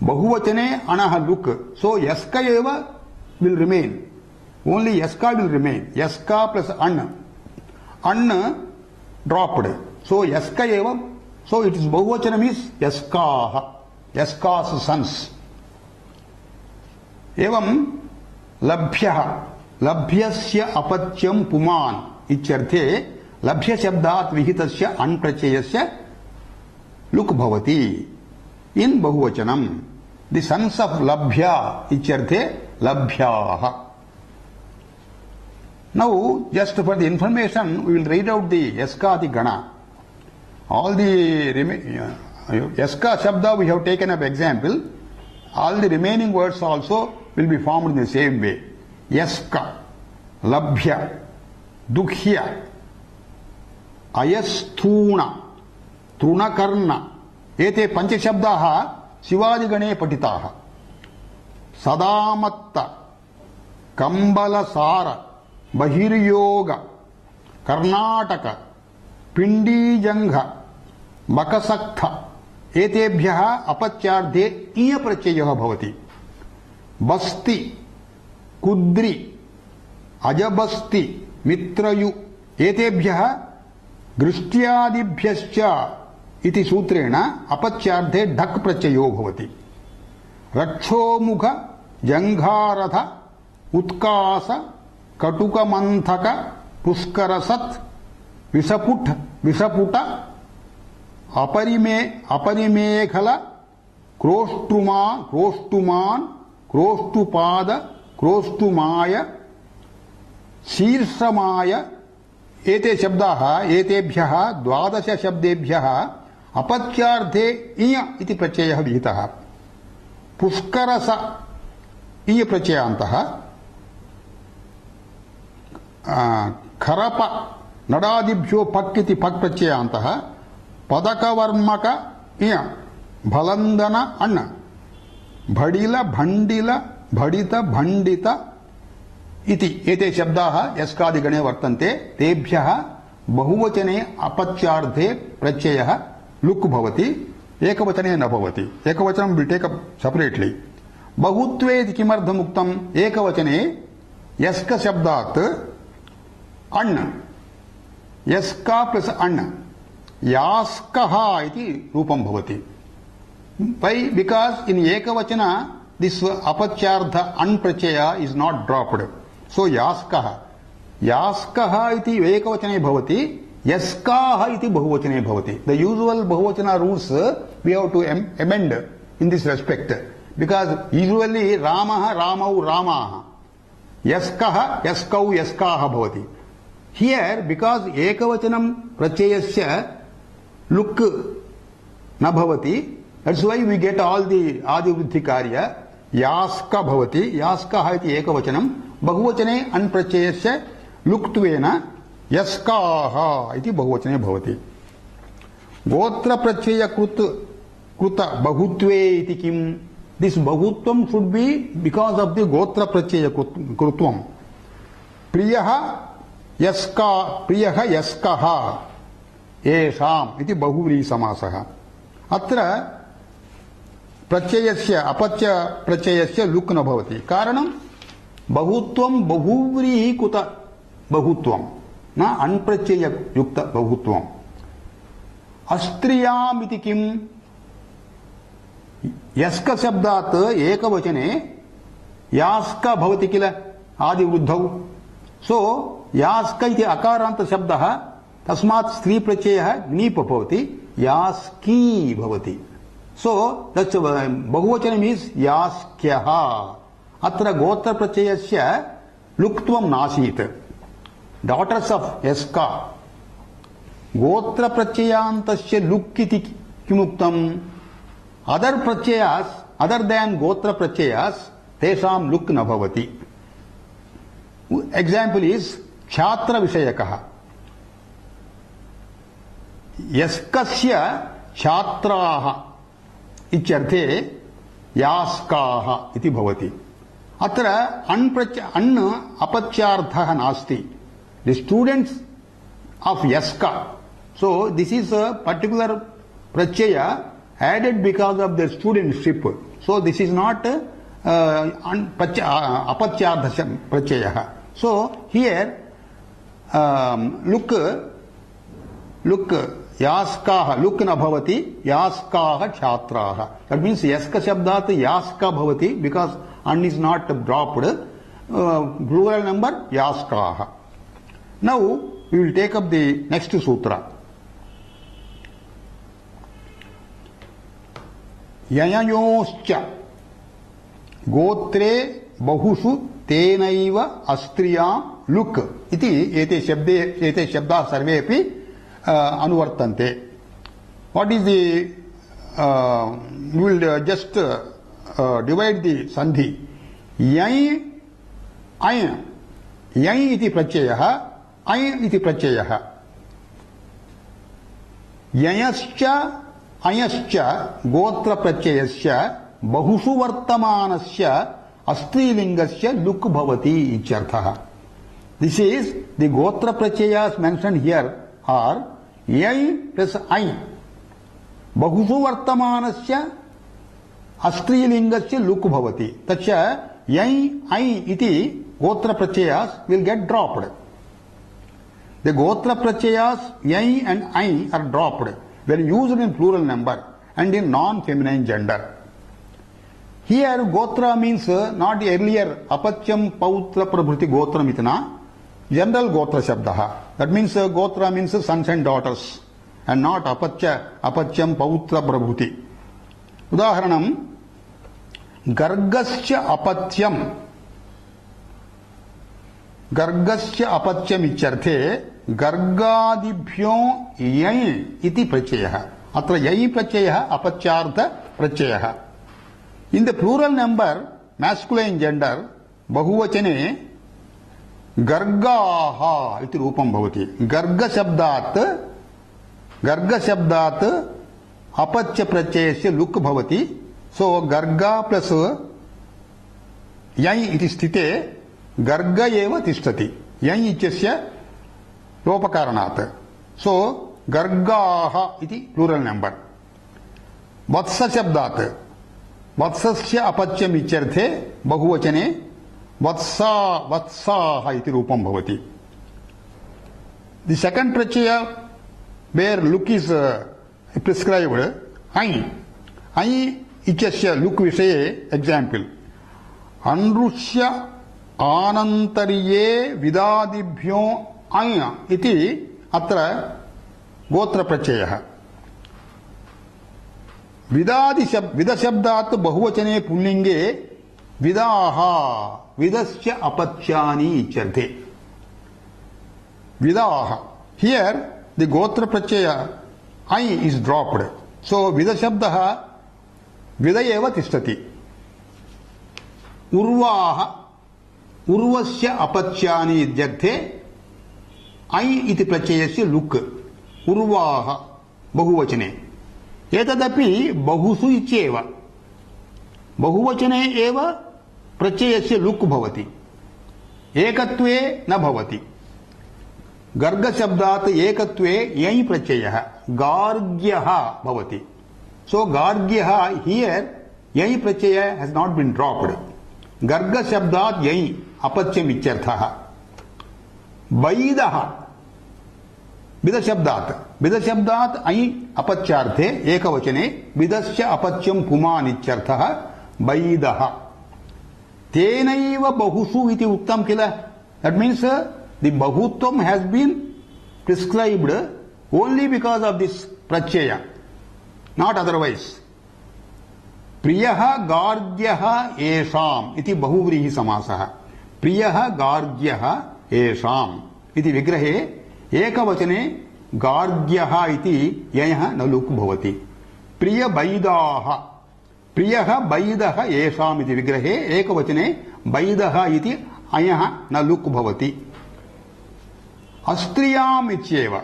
बहुवचने अणः लुक् सो यस्का एव विल रिमेन ओनली यस्का विल रिमेन यस्का प्लस अण् अण् ड्रॉप्ड सो यस्का एव सो इट इज बहुवचनम इज यस्काः यस्कास् सन्स् एवं लभ्यः लभ्यस्य अपत्यं पुमान् इत्यर्थे लभ्य शब्दात् विहितस्य अण् प्रत्ययस्य लुक् भवति इन बहुवचनम द सन्स् ऑफ लभ्य इत्यर्थे लभ्याः now just for the information we will read out the यस्कादि गणा ऑल द यस्का शब्द we have taken up example all the remaining words also will be formed in the same way yaska labhya dukhya ayasthuna trunakarna ete pancha shabdaah शिवादि गणे पठिताः सदामत्त कंबलसार बहिर्योग कर्नाटक पिंडीजंघ मकसक्थ एतेभ्यः अपच्यार्धे ईय प्रत्ययः भवति बस्ति कुद्रि अजबस्ति मित्रयु एतेभ्यः गृष्ट्यादिभ्यश्च इति सूत्रेण अपच्यार्धे ढक् प्रत्ययो भवति रक्षोमुख जंघारथ उत्कास कटुकमंथक पुष्करसत् विषपुट अपरिमेखल क्रोष्टुमा, क्रोष्टुमान्, क्रोष्टुपाद, क्रोष्टुमाय, शीर्षमाय एते शब्दाः एतेभ्यः 12 शब्देभ्यः अपत्यार्थे इय इति प्रत्ययः विहितः। पुष्करस इय प्रत्ययान्तः, खरप नडादिभ्यो पक् इति पक् प्रत्ययान्तः, पदकवर्मक इय भलन्दन अण्, भडिल भण्डिल भडित भण्डित इति एते शब्दाः यस्कादिगणे वर्तन्ते। तेभ्यः बहुवचने अपत्यार्थे प्रत्ययः लुक् भवति, एकवचने न भवति। एकवचनं विल टेक अप सेपरेटली। बहुत्वे इति किमर्थम् उक्तम्? एकवचने यस्क शब्दात् अण्, यस्का प्लस अण्, यास्कः इति रूपं भवति। Why? Because in ekavachana this apachyartha an pratyaya is not dropped. So yaskah, yaskah iti ekavachane bhavati, yaskah iti bahuvachane bhavati. The usual bahuvachana rules we have to amend in this respect, because usually ramah ramau ramah, yaskah yaskau yaskah bhavati. Here because ekavachanam pratyayasya luk na bhavati, that's why we get all the adivruddhi karya. Yaska bhavati, yaska iti ekavachanam, bahuvachane an pratyayasya luktvena yaskaha iti bahuvachane bhavati. Gotra pratyaya kruta bahutve iti kim? This bahutvam should be because of the gotra pratyaya krutvam. Priyaha yaska, priyaha yaskaha esham iti bahuvri samasaha. Atra प्रत्ययस्य अपत्य प्रत्ययस्य लुक् न भवति। कारणं बहुत्वं बहुव्रीहिकृत बहुत्वं, न अण्प्रत्यय युक्त बहुत्वम्। अस्त्रियाम् इति किम्? यस्क शब्दात् एकवचने यास्क भवति किल आदिवृद्धौ। सो यास्क इति अकारान्त शब्दः, तस्मात् स्त्री प्रत्ययः ङीप् भवति, यास्की भवति। So that's bahuvachanam is yaskyaha. Atra gotra pratyayasya luktvam nasit. Daughters of Yaska. Gotra pratyayantasya luk iti kimuktam. Other pratyayas, other than gotra pratyayas, tesam luk na bhavati. Example is chhatra vishayakaha. Yaskasya chhatraha इत्यर्थे यास्काः इति भवति। अत्र अण् अपत्यार्थः नास्ति। The students of Yaska. So this is a particular pratyaya added because of their studentship. So this is not apatyartha pratyaya. So here look यास्काः लुक् न भवति, यास्काः छात्राः. That means यस्क शब्दात् यास्का भवति because an is not dropped. Plural number यास्काः. Now we will take up the next sutra. यययोश्च Gotre बहुषु तेनैव अस्त्रियां लुक् इति एते शब्दाः सर्वेपि अनुवर्तन्ते. What is the we will just divide the sandhi. Yai ay, yai iti pratyayah, ay iti pratyayah. Yayascha ayascha gotra pratyayasya bahushu vartamanasya astrilingasya luk bhavati ityarthah. This is the gotra pratyayas mentioned here are yai plus ai. Bahushu vartamanasya astrilingasya luk bhavati. Tacha yai ai iti gotra pratyayas will get dropped. The gotra pratyayas yai and ai are dropped when used in plural number and in non-feminine gender. Here gotra means not the earlier apachyam pautra prabhuti gotra mitna, general gotra shabdaha. That means gotra means sons and daughters and not apachyam pautra prabhuti. उदाहरणं गर्गस्य अपत्यम, गर्गस्य अपत्यम इत्यर्थे गर्गादिभ्यो यञ् इति प्रत्ययः। अत्र यञ् प्रत्ययः अपत्यार्थ प्रत्ययः। In the plural number masculine gender बहुवचने गर्गाः इति रूपं भवति। गर्ग शब्दात् अपत्य प्रत्ययस्य लुक् भवति। सो गर्गा प्लस यञ् इति स्थिते गर्ग एव तिष्ठति यञ् इत्यस्य लोपकारणात्। सो गर्गाः इति प्लूरल नंबर। वत्स शब्दात् वत्सस्य अपत्यम् इत्यर्थे बहुवचने वत्साः इति रूपं भवति। The second Pratyaya where look is prescribed, ऐ इत्यस्य लुक् विषये एग्जाम्पल अनृष्य आनन्तर्ये विदादिभ्यो ऐ इति अत्र गोत्र प्रत्ययः। विदशब्दात् बहुवचने पुल्लिंगे विदाः विदस्य अपत्यानि इत्यर्थे। विदाः हियर द गोत्र प्रत्यय ऐ इज ड्रॉप्ड। सो विदशब्दः विद एव तिष्ठति। उर्वाः उर्वस्य अपत्यानि इत्यर्थे ऐ इति प्रत्ययस्य लुक् उर्वाः बहुवचने। एतदपि बहुसु इत्येव बहुवचने एव प्रत्ययस्य लुक् भवति, एकत्वे न भवति। गर्ग शब्दात् एकत्वे यञ् प्रत्ययः गार्ग्यः भवति। सो गार्ग्यः हियर यञ् प्रत्यय हैज नॉट बीन ड्रॉप्ड। गर्ग शब्दात् यञ् अपत्यम् इत्यर्थः। बैदः विदशब्दात् ऐ अपत्यार्थे एकवचने विदस्य अपत्यं पुमान् इत्यर्थः बैदः। तेनैव बहुषु इति उक्तं किल। दैट मीन्स द बहुत्वं has been prescribed only because of this प्रत्यय, नॉट अदरवाइज। प्रियः गार्ग्यः येषाम् इति बहुव्रीहि समासः। प्रियः गार्ग्यः येषाम् इति विग्रहे एकवचने गार्ग्यः इति यञः न लुक् भवति। प्रियबैदाः प्रियः बैदः येषाम् इति विग्रहे एकवचने बैदः इति अयः न लुक् भवति। अस्त्रियाम् इत्येव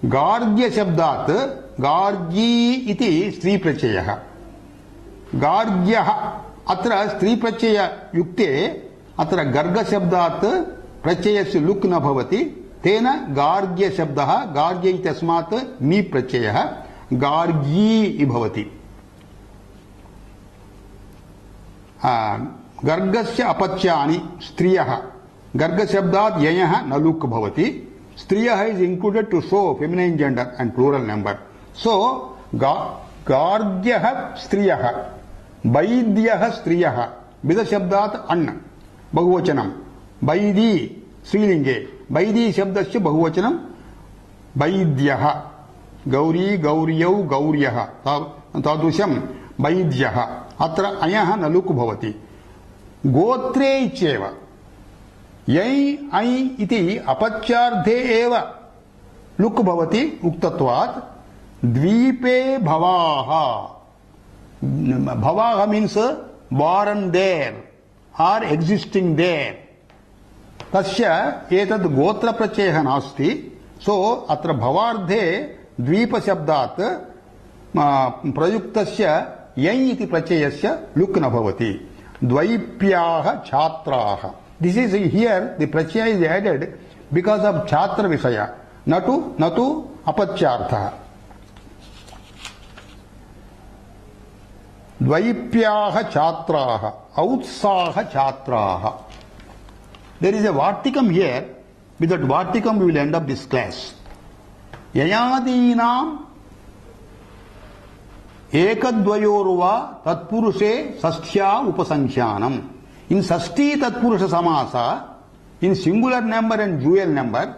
गार्ग्य शब्दात् गार्गी इति स्त्री प्रत्ययः। गार्ग्यः अत्र स्त्री प्रत्यय युक्ते अत्र गर्ग शब्दात् प्रत्ययस्य लुक् न भवति। तेन गार्ग्य शब्दः गार्ग्य इत्यस्मात् मी प्रत्ययः गार्गी भवति। गर्गस्य अपत्यानि स्त्रियः गर्ग शब्दात् यञः न लुक् भवति। स्त्रियः is included to show feminine gender and plural number. So गार्ग्यः स्त्रियः वैद्यः स्त्रियः विद शब्दात् अण् बहुवचनं वैदी स्त्रीलिंगे वैदी शब्दस्य बहुवचनं वैद्यः। गौरी गौर्यौ गौर्यः तादृशं वैद्यः। अत्र अयः न लुक् भवति। गोत्रे इत्येव यञ् ऐ इति अपत्यार्थे एव लुक् भवति उक्तत्वात्। द्वीपे भवाः भवाः means born there are existing there. तस्य एतद् गोत्र प्रत्ययः नास्ति। सो अत्र भवार्धे द्वीप शब्दात् प्रयुक्तस्य यञ् इति प्रत्ययस्य लुक् न भवति। द्वैप्याः छात्राः this is here the Pratyaya is added because of छात्र विषय न टू अपत्यार्थः। द्वैप्याः छात्राः औत्साह छात्राः। There is a Vartikam here. With that Vartikam we will end up this class. Yayadinam ekadvayorva tatpurushe sasthya upasankhyanam. In sasti tatpurusha samasa, in singular number and dual number,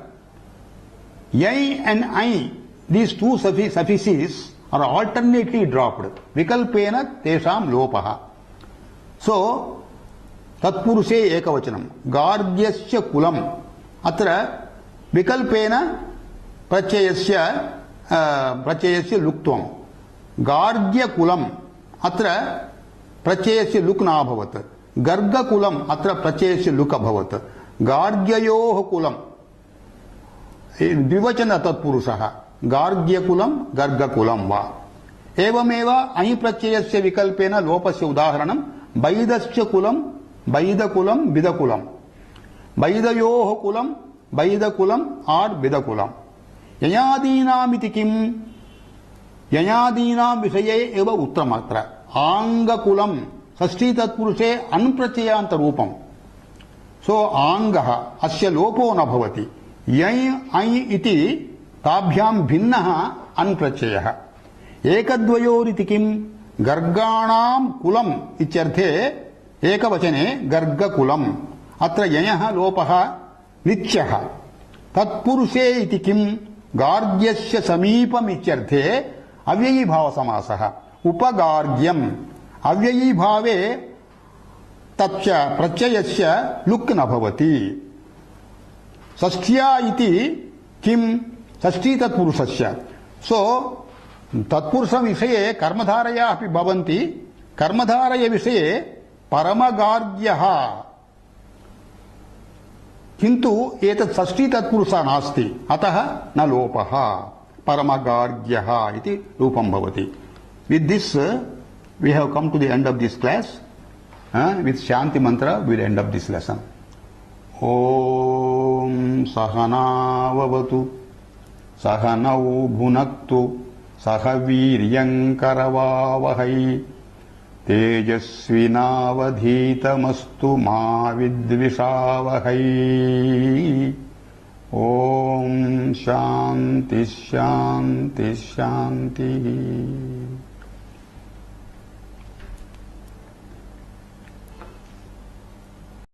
yai and I, these two suffixes are alternately dropped. Vikalpena tesham lopaha. So, Tatpurushe ekavachanam. Gargyasya kulam. Atra vikalpena prachayasya luktvam. Gargya kulam. Atra prachayasya lukna bhavat. Garga kulam. Atra prachayasya luka bhavat. Gargyayoh kulam. द्विवचन तत्पुरुषः गार्ग्यकुलं गर्गकुलं वा एवमेव अहि प्रत्ययस्य विकल्पेन लोपस्य उदाहरणं वैदस्य कुलं वैदकुलं विदकुलं वैदयोः कुलं वैदकुलं आर् विदकुलं ययादीनामिति किं ययादीनां विषये एव उत्तरमत्र आंगकुलं षष्ठी तत्पुरुषे अन् रूपं सो आंगः अस्य लोपो न भवति यय ऐ इति ताभ्यां भिन्नः अन् प्रत्ययः एकद्वयोरिति किं गर्गाणां कुलम् इत्यर्थे एकवचने गर्गकुलम् अत्र ययः लोपः नित्यः तत्पुरुषे इति किं गार्ग्यस्य समीपम् इत्यर्थे अव्ययीभावसमासः उपगार्ग्यम् अव्ययीभावे तच्च प्रत्ययस्य लुक् न भवति षष्ठ्या इति किं षष्ठी तत्पुरुषस्य सो तत्पुरुष विषये कर्मधारयाः अपि भवन्ति कर्मधारय विषये परमगार्ग्यः किन्तु एतत् षष्ठी तत्पुरुषः नास्ति अतः न लोपः परमगार्ग्यः इति रूपं भवति with this we have come to the end of this class with shanti mantra will end of this lesson ओम सहनाववतु सहनौ भुनक्तु सह वीर्यङ्करवावहै तेजस्विनावधीतमस्तु मा विद्विषावहै ओम शांति शांति शांति।